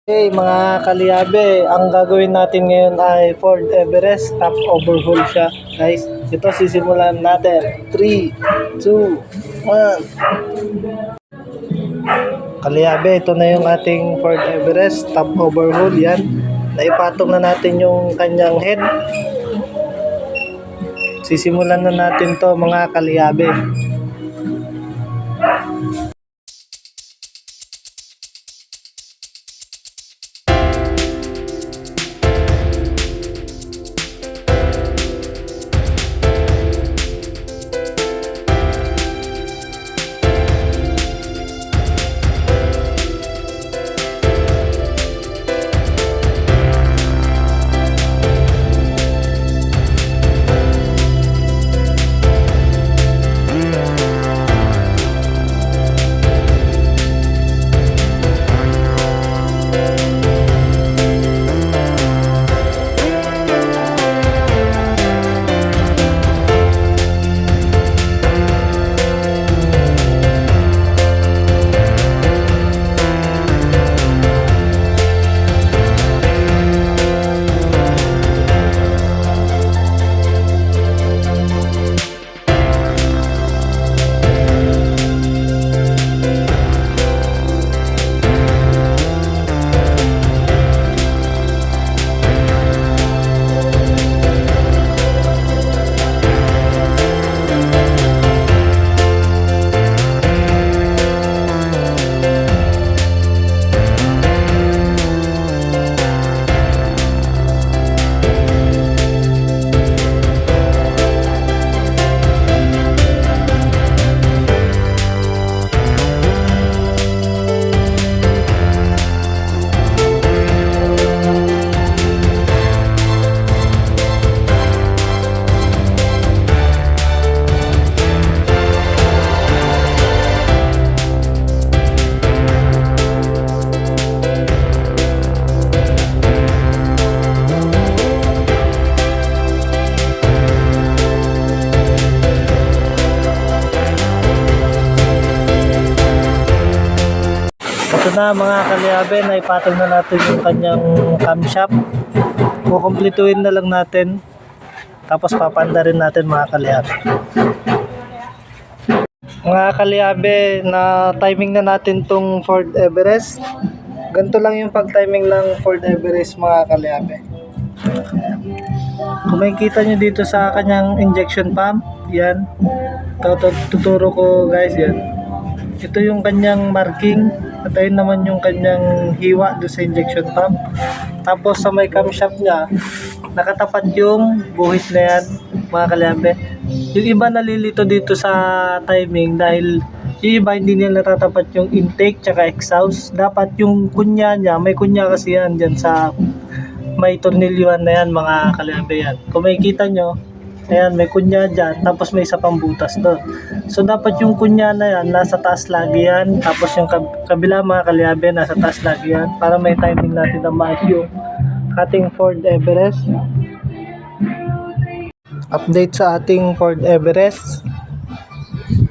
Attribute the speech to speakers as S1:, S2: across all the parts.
S1: Okay, mga kaliabe, ang gagawin natin ngayon ay Ford Everest top overhaul siya, guys. Ito sisimulan natin. 3, 2, 1. Kaliabe, ito na yung ating Ford Everest top overhaul. Yan. Naipatong na natin yung kanyang head. Sisimulan na natin to, mga kaliabe. Ito na mga kaliabe, naipatong na natin yung kanyang camshaft. Kukumpletuhin na lang natin. Tapos papanda rin natin mga kaliabe. Mga kaliabe, na timing na natin tong Ford Everest. Ganito lang yung pag-timing ng Ford Everest mga kaliabe. Kung makikita nyo dito sa kanyang injection pump, yan. Tuturo ko guys yan. Ito yung kanyang marking at ayun naman yung kanyang hiwa doon sa injection pump. Tapos sa may camshaft niya, nakatapat yung buhit na yan mga kaliabe. Yung iba nalilito dito sa timing dahil yung iba hindi nila natatapat yung intake tsaka exhaust. Dapat yung kunya niya, may kunya kasi yan dyan sa may tornilyuhan na yan mga kaliabe yan. Kung makikita nyo, ayan, may kunya dyan, tapos may isa pang butas doon. So, dapat yung kunya na yan, nasa taas lagi yan. Tapos yung kabila mga kaliabe, nasa taas lagi yan. Para may timing natin na match yung ating Ford Everest. Update sa ating Ford Everest.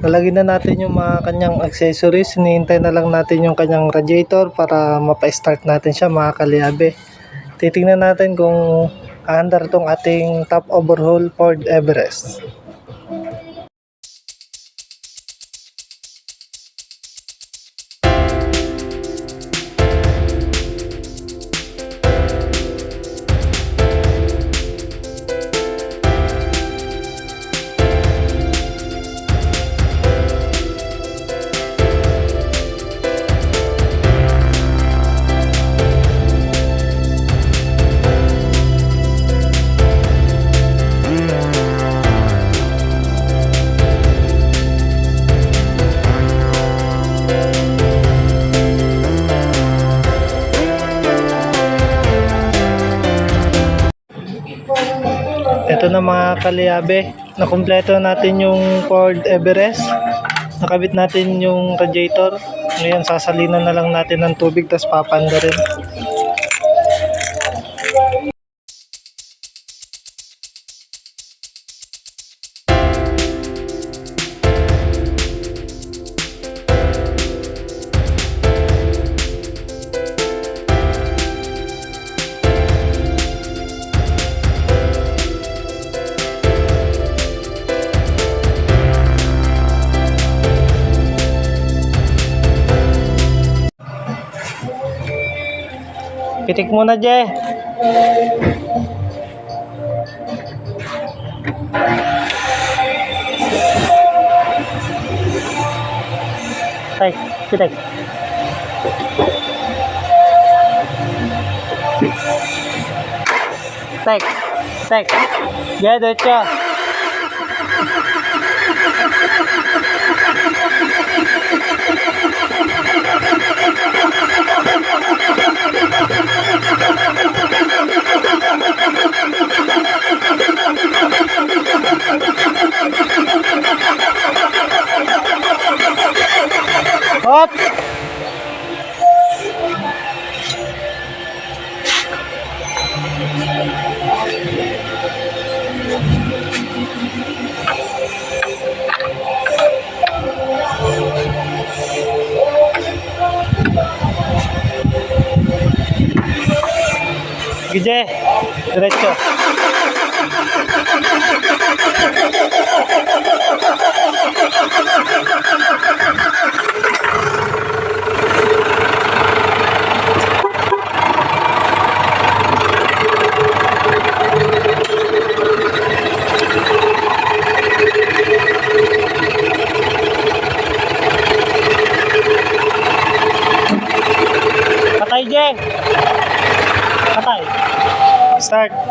S1: Lalagyan na natin yung mga kanyang accessories. Hinihintay na lang natin yung kanyang radiator para mapa-start natin siya mga kaliabe. Titingnan natin kung aandar tong ating top overhaul Ford Everest. Ito na mga kaliabe, nakumpleto natin yung Ford Everest. Nakabit natin yung radiator. Ngayon sasalinan na lang natin ng tubig tapos papanda rin. Pitik muna, Je. Tay, pitik. Tek, tek. Je, diretso. Hop! Gije, diretso. Patay, Je. Patay. Start.